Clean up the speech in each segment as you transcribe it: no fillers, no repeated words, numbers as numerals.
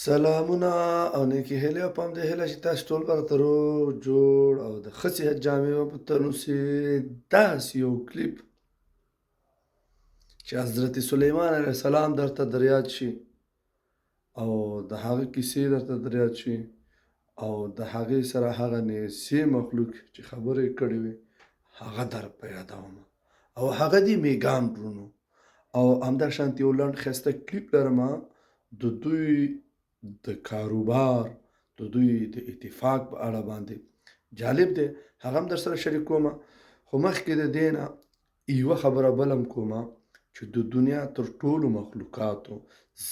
سلامونه او نیکې هیلې او په همدې هیله چې تاسو ټول به راته روغ جوړ او د ښه صحت جامې به په تن اوسې. داسې یو کلیپ چې حضرت سلیمان علیه السلام درته در یاد شي او د هغه کیسې درته در یاد شي او د هغې سره هغه نیسي مخلوق چې خبرې کړې وي هغه در په یادومه او هغه دي میږیان ورونو او همداشانتې یو لنډ ښایسته کلیپ لرمه د دوی د کاروبار د دوی د اتفاق په اړه باندې جالب دی هغه هم در سره شریکومه خو مخکې د دې نه یوه خبره بل هم کومه چې د دنیا تر ټولو مخلوقاتو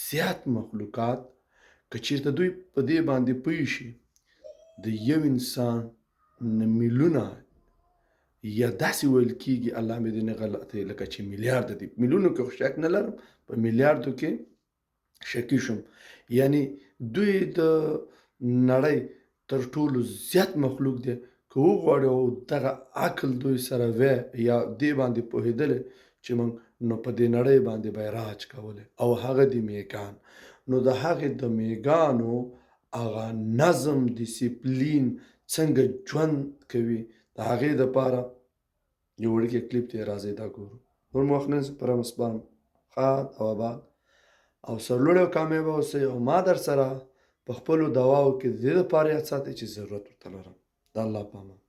زیات مخلوقات که چېرته دوی په دې باندې پوه شي د یو انسان نه میلیونه یا داسې ویل کېږي الله مې دې نه غلطوي لکه چې میلیارده دي میلیونو کې خو شک نه لرم په میلیاردو کې شکی شم یعنی دوی د نړۍ تر ټولو زیات مخلوق دی که وغواړي او دغه عقل دوی سره وی یا دې باندې پوهېدلی چې موږ نو په دې نړۍ باندې به یې راج کولی او هغه د میږیان نو د هغې د میږیانو هغه نظم ډیسپلین څنګه ژوند کوي د هغې دپاره یو وړوکی کلیپ دی راځئ دا ګورو نور مو وخت نه نیسم پرم سپارم ښاد او آباد او سرلوړي او کامیابه اوسئ او ما در سره په خپلو دواو کې د دې دپاره یاد ساتئ چې ضرورت ورته لرم د الله په امان